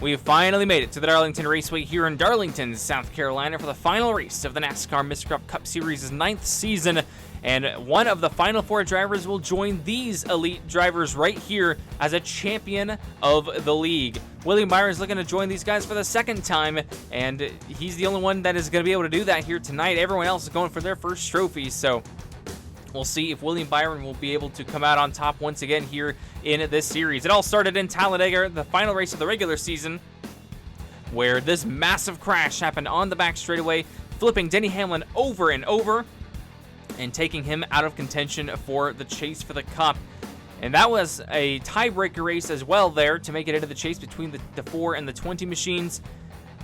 We have finally made it to the Darlington Raceway here in Darlington, South Carolina for the final race of the NASCAR Miscraft Cup Series' 9th season. And one of the final 4 drivers will join these elite drivers right here as a champion of the league. William Byron is looking to join these guys for the 2nd time, and he's the only one that is going to be able to do that here tonight. Everyone else is going for their first trophy, so we'll see if William Byron will be able to come out on top once again here in this series. It all started in Talladega, the final race of the regular season, where this massive crash happened on the back straightaway, flipping Denny Hamlin over and over and taking him out of contention for the chase for the Cup. And that was a tiebreaker race as well there to make it into the chase between the 4 and the 20 machines.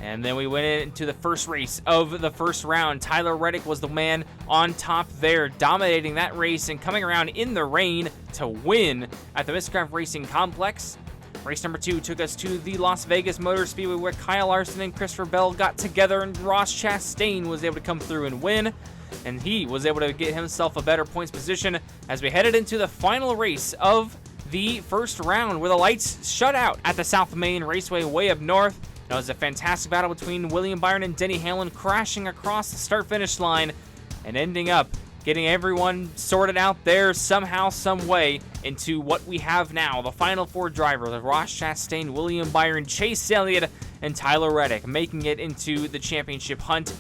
And then we went into the first race of the first round. Tyler Reddick was the man on top there, dominating that race and coming around in the rain to win at the Miscraft Racing Complex. Race number 2 took us to the Las Vegas Motor Speedway, where Kyle Larson and Christopher Bell got together, and Ross Chastain was able to come through and win. And he was able to get himself a better points position as we headed into the final race of the first round, where the lights shut out at the South Main Raceway way up north. It was a fantastic battle between William Byron and Denny Hamlin, crashing across the start-finish line and ending up getting everyone sorted out there somehow, some way, into what we have now, the final 4 drivers of Ross Chastain, William Byron, Chase Elliott, and Tyler Reddick, making it into the championship hunt.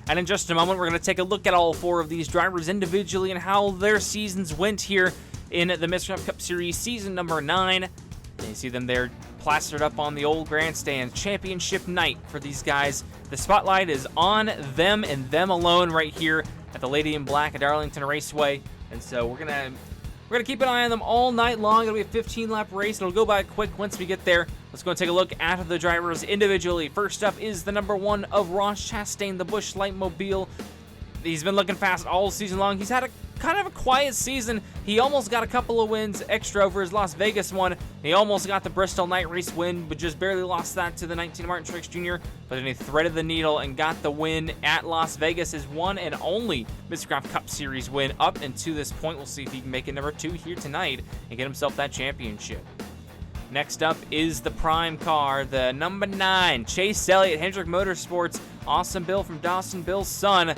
And in just a moment, we're going to take a look at all 4 of these drivers individually and how their seasons went here in the Miscraft Cup Series season number 9. And you see them there plastered up on the old grandstand. Championship night for these guys. The spotlight is on them and them alone right here at the Lady in Black at Darlington Raceway. And so we're gonna keep an eye on them all night long. It'll be a 15-lap race. It'll go by quick once we get there. Let's go and take a look at the drivers individually. First up is the number 1 of Ross Chastain, the Busch Light Mobile. He's been looking fast all season long. He's had a kind of a quiet season. He almost got a couple of wins extra over his Las Vegas one. He almost got the Bristol night race win, but just barely lost that to the 19 Martin Truex Jr. But then he threaded the needle and got the win at Las Vegas, his one and only Miscraft Cup Series win up until this point. We'll see if he can make it number 2 here tonight and get himself that championship. Next up is the prime car, the number 9, Chase Elliott, Hendrick Motorsports, Awesome Bill from Dawson, Bill's son.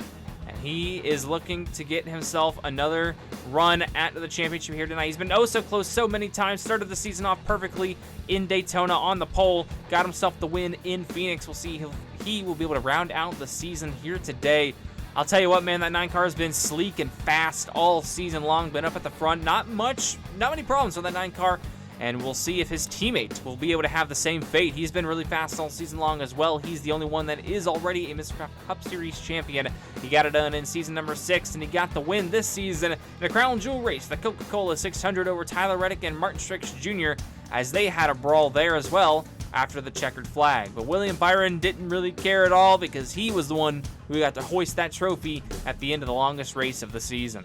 And he is looking to get himself another run at the championship here tonight. He's been oh so close so many times. Started the season off perfectly in Daytona on the pole. Got himself the win in Phoenix. We'll see if he will be able to round out the season here today. I'll tell you what, man, that 9 car has been sleek and fast all season long. Been up at the front. Not many problems with that 9 car. And we'll see if his teammate will be able to have the same fate. He's been really fast all season long as well. He's the only one that is already a Miscraft Cup Series champion. He got it done in season number 6, and he got the win this season in a crown jewel race, the Coca-Cola 600 over Tyler Reddick and Martin Truex Jr., as they had a brawl there as well after the checkered flag. But William Byron didn't really care at all, because he was the one who got to hoist that trophy at the end of the longest race of the season.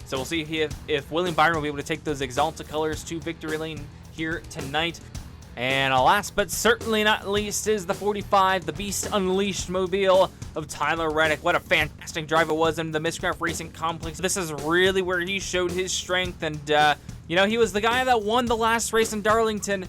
So we'll see if William Byron will be able to take those Exalta colors to victory lane here tonight. And last but certainly not least is the 45, the Beast Unleashed mobile of Tyler Reddick. What a fantastic drive it was in the Miscraft Racing Complex. This is really where he showed his strength. And, he was the guy that won the last race in Darlington.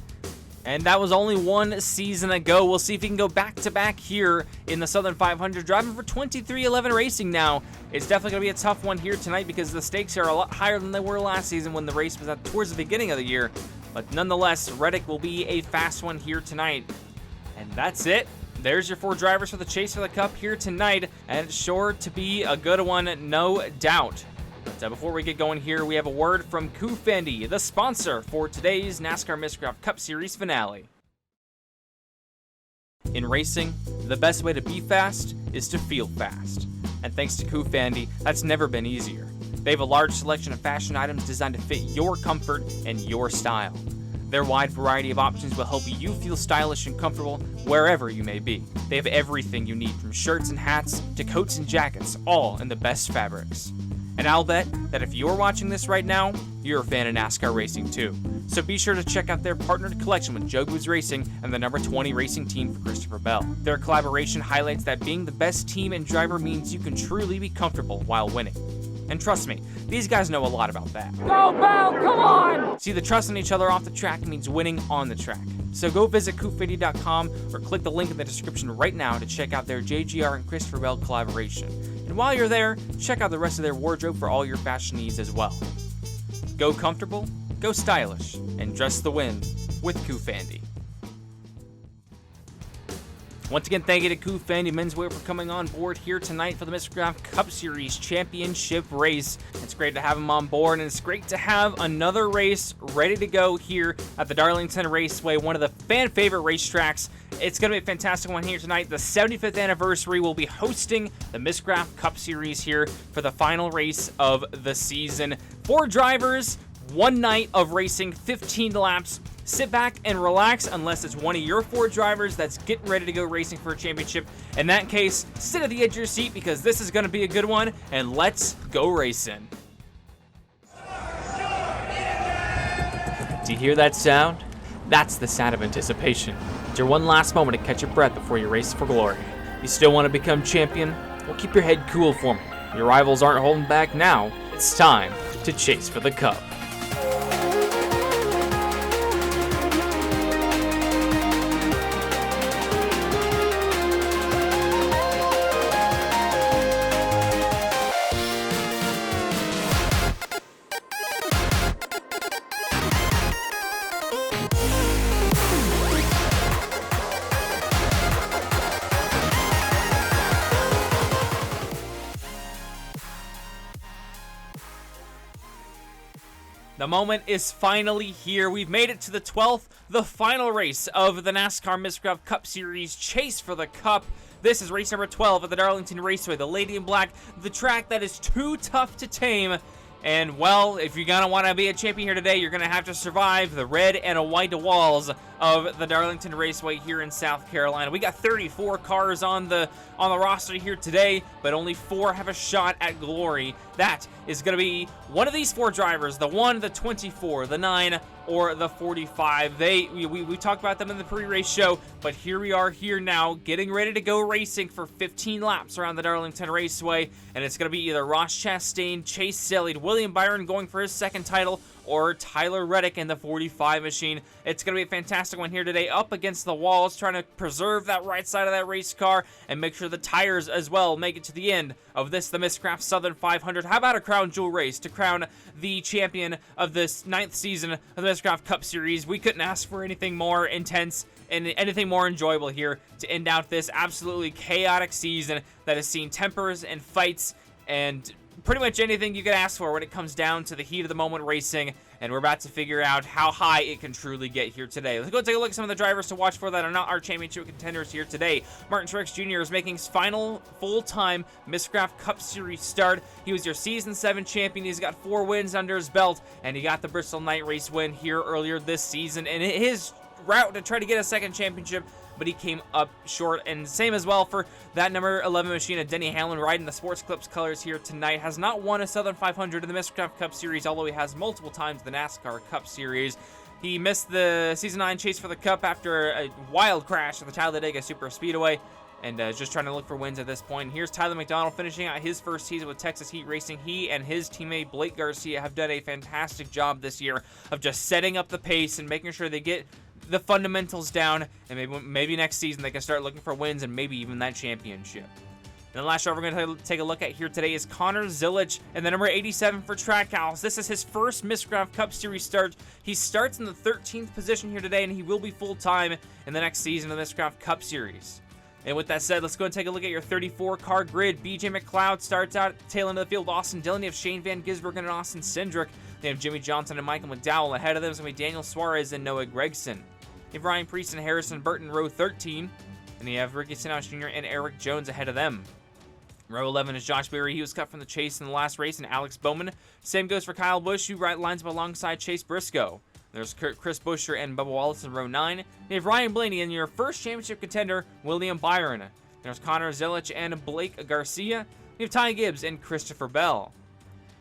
And that was only 1 season ago. We'll see if he can go back-to-back here in the Southern 500. Driving for 2311 Racing now. It's definitely going to be a tough one here tonight, because the stakes are a lot higher than they were last season when the race was towards the beginning of the year. But nonetheless, Reddick will be a fast one here tonight. And that's it. There's your 4 drivers for the chase for the Cup here tonight. And it's sure to be a good one, no doubt. But before we get going here, we have a word from Coofandy, the sponsor for today's NASCAR Miscraft Cup Series finale. In racing, the best way to be fast is to feel fast. And thanks to Coofandy, that's never been easier. They have a large selection of fashion items designed to fit your comfort and your style. Their wide variety of options will help you feel stylish and comfortable wherever you may be. They have everything you need, from shirts and hats to coats and jackets, all in the best fabrics. And I'll bet that if you're watching this right now, you're a fan of NASCAR racing too. So be sure to check out their partnered collection with Joe Goods Racing and the number 20 racing team for Christopher Bell. Their collaboration highlights that being the best team and driver means you can truly be comfortable while winning. And trust me, these guys know a lot about that. Go, Bell, come on! See, the trust in each other off the track means winning on the track. So go visit COOFANDY.com or click the link in the description right now to check out their JGR and Christopher Bell collaboration. And while you're there, check out the rest of their wardrobe for all your fashion needs as well. Go comfortable, go stylish, and dress the win with Coofandy. Once again, thank you to Coofandy Menswear for coming on board here tonight for the Miscraft Cup Series Championship race. It's great to have them on board, and it's great to have another race ready to go here at the Darlington Raceway, one of the fan-favorite racetracks. It's going to be a fantastic one here tonight. The 75th anniversary will be hosting the Miscraft Cup Series here for the final race of the season. 4 drivers, 1 night of racing, 15 laps. Sit back and relax unless it's one of your 4 drivers that's getting ready to go racing for a championship. In that case, sit at the edge of your seat because this is going to be a good one, and let's go racing. Do you hear that sound? That's the sound of anticipation. It's your one last moment to catch your breath before you race for glory. You still want to become champion? Well, keep your head cool for me. Your rivals aren't holding back now. It's time to chase for the cup. The moment is finally here. We've made it to the 12th, the final race of the NASCAR Miscraft Cup Series Chase for the Cup. This is race number 12 at the Darlington Raceway, the Lady in Black, the track that is too tough to tame. And, well, if you're going to want to be a champion here today, you're going to have to survive the red and white walls of the Darlington Raceway here in South Carolina. We got 34 cars on the roster here today, but only 4 have a shot at glory. That is going to be one of these 4 drivers, the 1, the 24, the 9, or the 45. We talked about them in the pre-race show, but here we are here now, getting ready to go racing for 15 laps around the Darlington Raceway, and it's going to be either Ross Chastain, Chase Salley, William Byron going for his 2nd title, or Tyler Reddick in the 45 machine. It's going to be a fantastic one here today, up against the walls, trying to preserve that right side of that race car and make sure the tires as well make it to the end of this, the Miscraft Southern 500. How about a crown jewel race to crown the champion of this 9th season of the Miscraft Cup Series? We couldn't ask for anything more intense and anything more enjoyable here to end out this absolutely chaotic season that has seen tempers and fights and pretty much anything you could ask for when it comes down to the heat of the moment racing, and we're about to figure out how high it can truly get here today. Let's go take a look at some of the drivers to watch for that are not our championship contenders here today. Martin Truex Jr. is making his final full-time Miscraft Cup Series start. He was your Season 7 champion. He's got 4 wins under his belt, and he got the Bristol Night Race win here earlier this season. And his route to try to get a 2nd championship, but he came up short. And same as well for that number 11 machine of Denny Hamlin riding the Sports Clips colors here tonight. Has not won a Southern 500 in the Miscraft Cup Series, although he has multiple times the NASCAR Cup Series. He missed the Season 9 Chase for the Cup after a wild crash at the Talladega Super Speedway, and just trying to look for wins at this point. Here's Tyler McDonald finishing out his first season with Texas Heat Racing. He and his teammate Blake Garcia have done a fantastic job this year of just setting up the pace and making sure they get the fundamentals down, and maybe next season they can start looking for wins and maybe even that championship. And the last driver we're going to take a look at here today is Connor Zilic and the number 87 for Trackhouse. This is his first Miscraft Cup Series start. He starts in the 13th position here today, and he will be full-time in the next season of the Miscraft Cup Series. And with that said, let's go and take a look at your 34-car grid. BJ MacLeod starts out at the tail end of the field. Austin Dillon, you have Shane Van Gisbergen and Austin Cindric. They have Jimmy Johnson and Michael McDowell. Ahead of them is going to be Daniel Suarez and Noah Gregson. You have Ryan Priest and Harrison Burton, row 13. And you have Ricky Stenhouse Jr. and Eric Jones ahead of them. Row 11 is Josh Berry. He was cut from the chase in the last race, and Alex Bowman. Same goes for Kyle Busch, who lines up alongside Chase Briscoe. There's Chris Buescher and Bubba Wallace in row 9. You have Ryan Blaney and your first championship contender, William Byron. There's Connor Zilic and Blake Garcia. You have Ty Gibbs and Christopher Bell.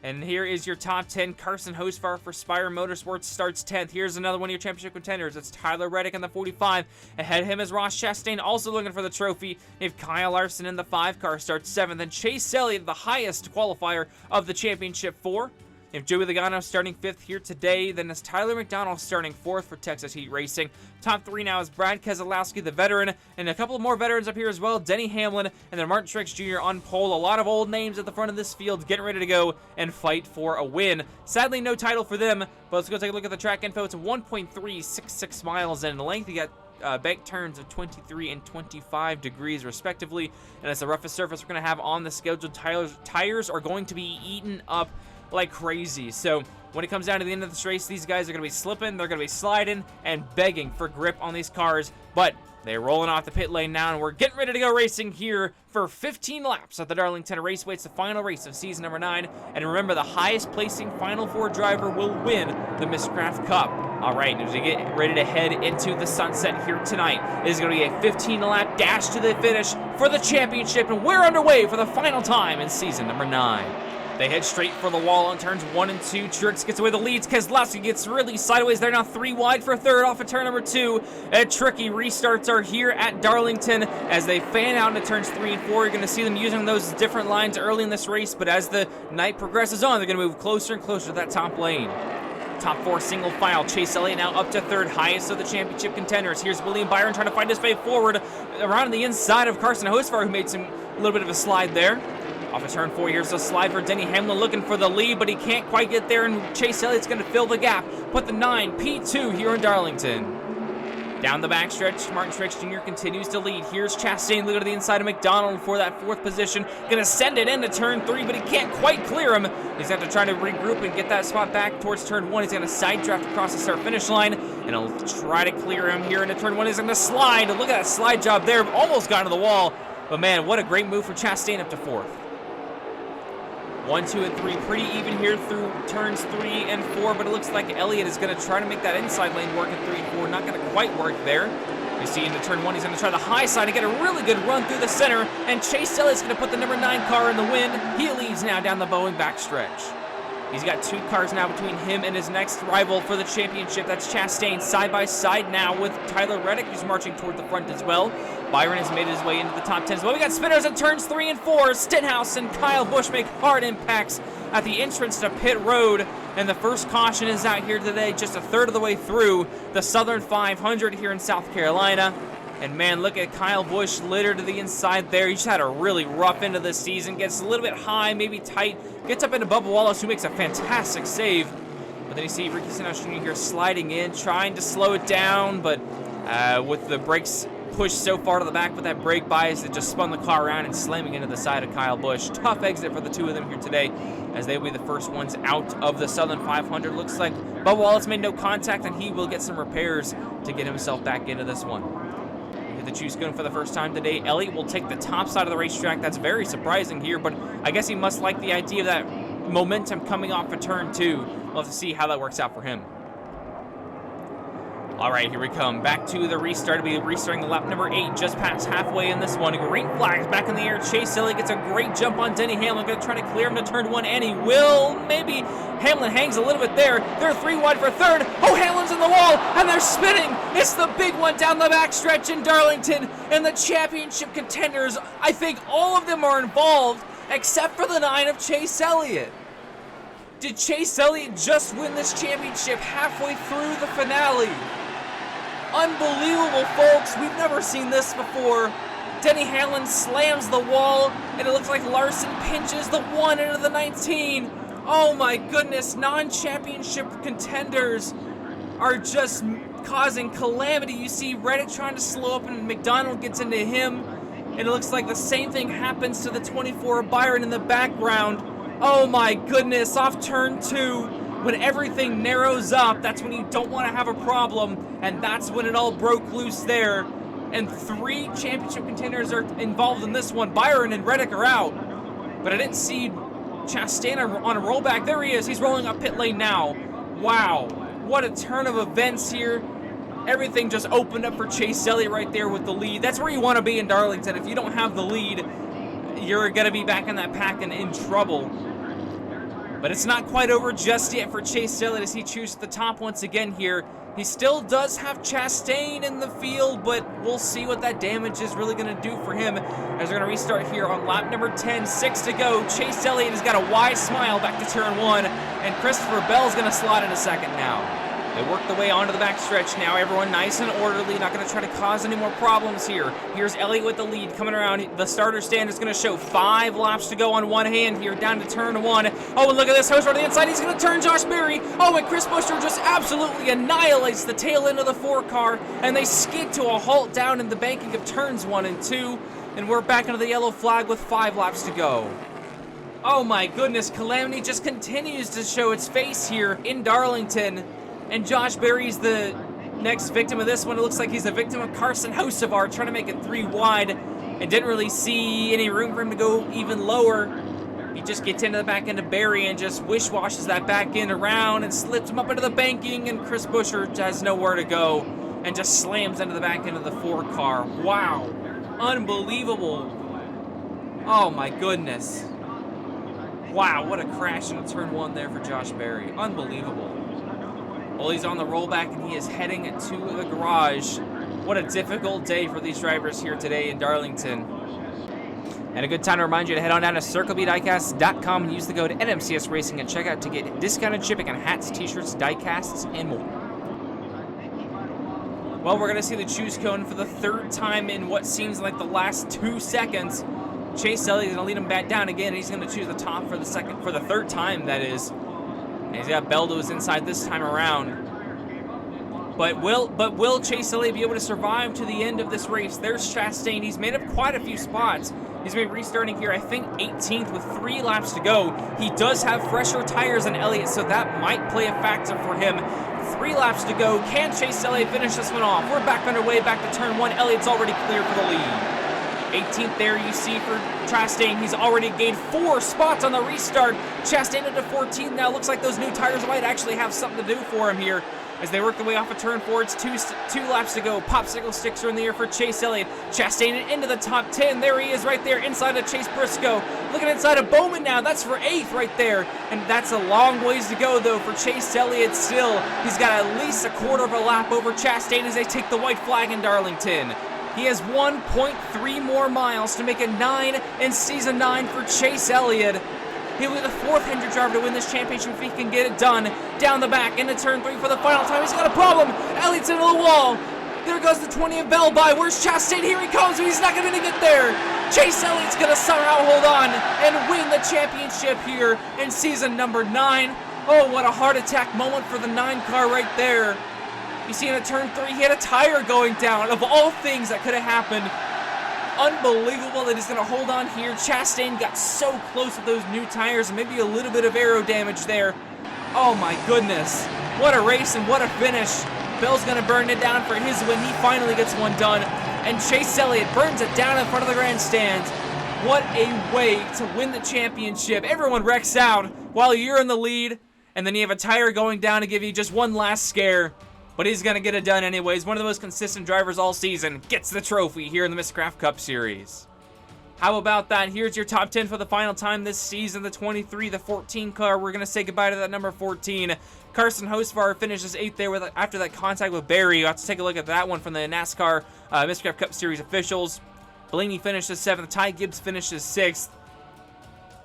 And here is your top 10. Carson Hosfar for Spire Motorsports starts 10th. Here's another one of your championship contenders. It's Tyler Reddick in the 45. Ahead of him is Ross Chastain, also looking for the trophy. You have Kyle Larson in the 5 car, starts 7th. And Chase Elliott, the highest qualifier of the championship 4. You have Joey Logano starting 5th here today. Then it's Tyler McDonald starting 4th for Texas Heat Racing. Top 3 now is Brad Keselowski, the veteran, and a couple of more veterans up here as well. Denny Hamlin and then Martin Truex Jr. on pole. A lot of old names at the front of this field getting ready to go and fight for a win. Sadly, no title for them, but let's go take a look at the track info. It's 1.366 miles in length. You got bank turns of 23 and 25 degrees respectively, and it's the roughest surface we're going to have on the schedule. Tires are going to be eaten up like crazy. So when it comes down to the end of this race, these guys are going to be slipping, they're going to be sliding and begging for grip on these cars, but they're rolling off the pit lane now, and we're getting ready to go racing here for 15 laps at the Darlington Raceway. It's the final race of season number 9, and remember, the highest placing Final 4 driver will win the Miscraft Cup. All right, as we get ready to head into the sunset here tonight, it is going to be a 15-lap dash to the finish for the championship, and we're underway for the final time in season number 9. They head straight for the wall on turns 1 and 2. Truex gets away the leads. Keselowski gets really sideways. They're now 3 wide for 3rd off of turn number 2. Tricky restarts are here at Darlington as they fan out into turns 3 and 4. You're going to see them using those different lines early in this race, but as the night progresses on, they're going to move closer and closer to that top lane. Top 4 single file. Chase Elliott now up to 3rd, highest of the championship contenders. Here's William Byron trying to find his way forward around the inside of Carson Hosfar, who made a little bit of a slide there. Off of turn 4, here's a slide for Denny Hamlin looking for the lead, but he can't quite get there, and Chase Elliott's going to fill the gap. Put the 9 P2 here in Darlington. Down the backstretch, Martin Truex Jr. continues to lead. Here's Chastain looking to the inside of McDonald for that 4th position. Going to send it into turn 3, but he can't quite clear him. He's going to have to try to regroup and get that spot back towards turn 1. He's going to side draft across the start-finish line, and he'll try to clear him here into turn 1. He's going to slide. Look at that slide job there. Almost got into the wall, but man, what a great move for Chastain up to 4th. 1, 2, and 3, pretty even here through turns 3 and 4, but it looks like Elliott is going to try to make that inside lane work in 3 and 4. Not going to quite work there. You see into turn 1, he's going to try the high side and get a really good run through the center, and Chase Elliott's going to put the number 9 car in the win. He leads now down the Boeing backstretch. He's got 2 cars now between him and his next rival for the championship. That's Chastain side by side now with Tyler Reddick, who's marching toward the front as well. Byron has made his way into the top 10 as well. We got spinners in turns 3 and 4. Stenhouse and Kyle Busch make hard impacts at the entrance to pit road. And the first caution is out here today, just a third of the way through the Southern 500 here in South Carolina. And man, look at Kyle Busch littered to the inside there. He just had a really rough end of the season. Gets a little bit high, maybe tight. Gets up into Bubba Wallace, who makes a fantastic save. But then you see Ricky Stenhouse Jr. here sliding in, trying to slow it down. But with the brakes pushed so far to the back with that brake bias, it just spun the car around and slamming into the side of Kyle Busch. Tough exit for the 2 of them here today, as they will be the first ones out of the Southern 500. Looks like Bubba Wallace made no contact, and he will get some repairs to get himself back into this one. Hit the juice gun for the first time today. Elliott will take the top side of the racetrack. That's very surprising here, but I guess he must like the idea of that momentum coming off of turn 2. We'll have to see how that works out for him. All right, here we come. Back to the restart. We'll be restarting lap number 8, just past halfway in this one. Green flags back in the air. Chase Elliott gets a great jump on Denny Hamlin. Going to try to clear him to turn 1, and he will. Maybe Hamlin hangs a little bit there. They're 3 wide for 3rd. Oh, Hamlin's in the wall, and they're spinning. It's the big one down the backstretch in Darlington, and the championship contenders, I think all of them are involved, except for the 9 of Chase Elliott. Did Chase Elliott just win this championship halfway through the finale? Unbelievable, folks. We've never seen this before. Denny Hamlin slams the wall, and it looks like Larson pinches the 1 into the 19. Oh my goodness, non-championship contenders are just causing calamity. You see Reddick trying to slow up, and McDonald gets into him, and it looks like the same thing happens to the 24 Byron in the background. Oh my goodness, off turn 2. When everything narrows up, that's when you don't want to have a problem, and that's when it all broke loose there. And 3 championship contenders are involved in this one. Byron and Reddick are out, but I didn't see Chastain on a rollback. There he is. He's rolling up pit lane now. Wow, what a turn of events here. Everything just opened up for Chase Elliott right there with the lead. That's where you want to be in Darlington. If you don't have the lead, you're going to be back in that pack and in trouble. But it's not quite over just yet for Chase Elliott as he chooses the top once again here. He still does have Chastain in the field, but we'll see what that damage is really going to do for him as we're going to restart here on lap number 10, 6 to go. Chase Elliott has got a wide smile back to turn 1, and Christopher Bell's going to slot in a second now. They work the way onto the back stretch now. Everyone nice and orderly, not going to try to cause any more problems here. Here's Elliott with the lead coming around. The starter stand is going to show 5 laps to go on one hand here down to turn 1. Oh, and look at this host on the inside. He's going to turn Josh Berry. Oh, and Chris Buescher just absolutely annihilates the tail end of the 4 car, and they skid to a halt down in the banking of turns 1 and 2, and we're back into the yellow flag with 5 laps to go. Oh my goodness, Calamity just continues to show its face here in Darlington. And Josh Berry's the next victim of this one. It looks like he's a victim of Carson Hocevar trying to make it 3 wide and didn't really see any room for him to go even lower. He just gets into the back end of Berry and just wish-washes that back end around and slips him up into the banking, and Chris Buescher has nowhere to go and just slams into the back end of the 4 car. Wow. Unbelievable. Oh my goodness. Wow, what a crash into turn 1 there for Josh Berry. Unbelievable. Well, he's on the rollback and he is heading to the garage. What a difficult day for these drivers here today in Darlington. And a good time to remind you to head on down to CircleBDiecast.com and use the code NMCS Racing at checkout to get discounted shipping on hats, t-shirts, diecasts, and more. Well, we're going to see the choose cone for the 3rd time in what seems like the last 2 seconds. Chase Elliott is going to lead him back down again, and he's going to choose the top for the 3rd time, that is. And he's got Bell to his inside this time around. But will Chase Elliott be able to survive to the end of this race? There's Chastain. He's made up quite a few spots. He's going to be restarting here, I think, 18th with 3 laps to go. He does have fresher tires than Elliott, so that might play a factor for him. 3 laps to go. Can Chase Elliott finish this one off? We're back underway, back to turn 1. Elliott's already clear for the lead. 18th there you see for Chastain. He's already gained 4 spots on the restart. Chastain into 14th now. Looks like those new tires might actually have something to do for him here as they work their way off of turn 4. It's two laps to go. Popsicle sticks are in the air for Chase Elliott. Chastain into the top 10. There he is right there inside of Chase Briscoe. Looking inside of Bowman now. That's for 8th right there. And that's a long ways to go though for Chase Elliott still. He's got at least a quarter of a lap over Chastain as they take the white flag in Darlington. He has 1.3 more miles to make it 9 in Season 9 for Chase Elliott. He'll be the 4th Hendrick driver to win this championship if he can get it done. Down the back into turn 3 for the final time. He's got a problem. Elliott's into the wall. There goes the 20th Bell by. Where's Chastain? Here he comes, but he's not going to get there. Chase Elliott's going to somehow hold on and win the championship here in Season number 9. Oh, what a heart attack moment for the 9 car right there. You see in a turn 3, he had a tire going down. Of all things that could have happened, unbelievable that he's going to hold on here. Chastain got so close with those new tires and maybe a little bit of aero damage there. Oh my goodness. What a race and what a finish. Bell's going to burn it down for his win. He finally gets one done. And Chase Elliott burns it down in front of the grandstand. What a way to win the championship. Everyone wrecks out while you're in the lead. And then you have a tire going down to give you just one last scare. But he's going to get it done anyways. One of the most consistent drivers all season gets the trophy here in the Miscraft Cup Series. How about that? Here's your top 10 for the final time this season. The 23, the 14 car. We're going to say goodbye to that number 14. Carson Hocevar finishes 8th there after that contact with Berry. You'll have to take a look at that one from the NASCAR Miscraft Cup Series officials. Blaney finishes 7th. Ty Gibbs finishes 6th.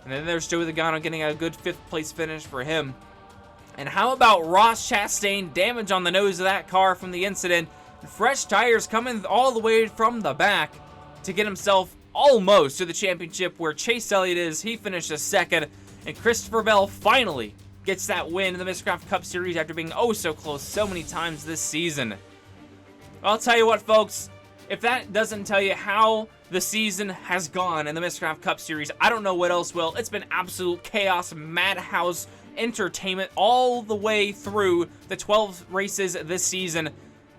And then there's Joey Logano getting a good 5th place finish for him. And how about Ross Chastain? Damage on the nose of that car from the incident. Fresh tires coming all the way from the back to get himself almost to the championship where Chase Elliott is. He finishes 2nd. And Christopher Bell finally gets that win in the Miscraft Cup Series after being oh so close so many times this season. I'll tell you what, folks. If that doesn't tell you how the season has gone in the Miscraft Cup Series, I don't know what else will. It's been absolute chaos, madhouse entertainment all the way through the 12 races this season.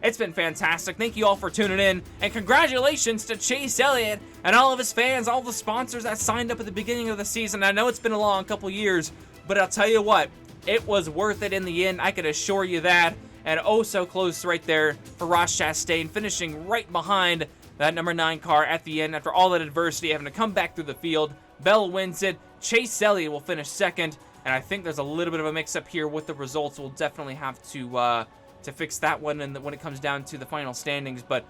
It's been fantastic. Thank you all for tuning in, and congratulations to Chase Elliott and all of his fans, all the sponsors that signed up at the beginning of the season. I know it's been a long couple years, but I'll tell you what, it was worth it in the end. I can assure you that. And oh so close right there for Ross Chastain, finishing right behind that number 9 car at the end after all that adversity, having to come back through the field. Bell wins it. Chase Elliott will finish 2nd. and I think there's a little bit of a mix-up here with the results. We'll definitely have to fix that one when it comes down to the final standings. But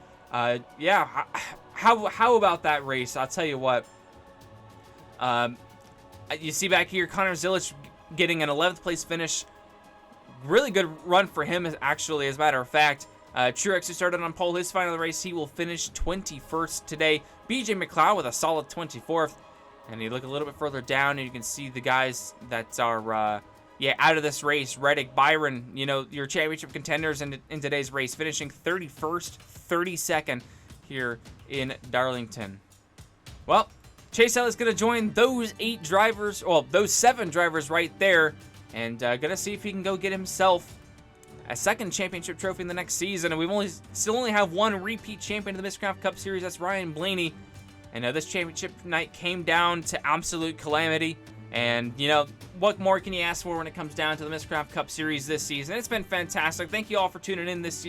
yeah, how about that race? I'll tell you what. You see back here, Connor Zilich getting an 11th place finish. Really good run for him, actually, as a matter of fact. Truex, who started on pole his final race, he will finish 21st today. BJ MacLeod with a solid 24th. And you look a little bit further down, and you can see the guys that are, out of this race. Reddick, Byron, your championship contenders in today's race, finishing 31st, 32nd here in Darlington. Well, Chase Elliott's going to join those 7 drivers right there, and going to see if he can go get himself a second championship trophy in the next season. And we still only have one repeat champion of the Miscraft Cup Series. That's Ryan Blaney. And this championship night came down to absolute calamity. And, what more can you ask for when it comes down to the Miscraft Cup Series this season? It's been fantastic. Thank you all for tuning in this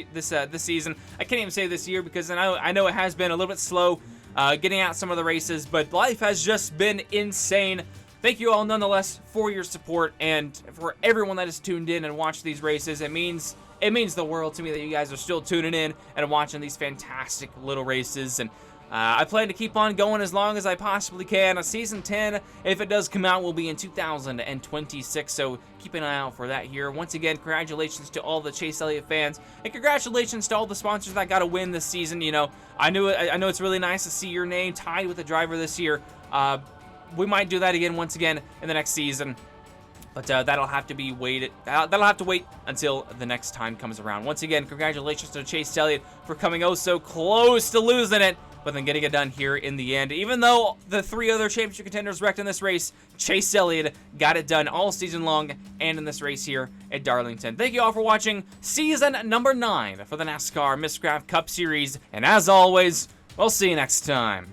season. I can't even say this year because I know it has been a little bit slow getting out some of the races, but life has just been insane. Thank you all nonetheless for your support and for everyone that has tuned in and watched these races. It means the world to me that you guys are still tuning in and watching these fantastic little races. And I plan to keep on going as long as I possibly can. Season 10, if it does come out, will be in 2026, so keep an eye out for that here. Once again, congratulations to all the Chase Elliott fans, and congratulations to all the sponsors that got a win this season. I know it's really nice to see your name tied with a driver this year. We might do that again once again in the next season. But that'll have to be waited. That'll have to wait until the next time comes around. Once again, congratulations to Chase Elliott for coming oh so close to losing it, but then getting it done here in the end. Even though the 3 other championship contenders wrecked in this race, Chase Elliott got it done all season long and in this race here at Darlington. Thank you all for watching season number 9 for the NASCAR Miscraft Cup Series. And as always, we'll see you next time.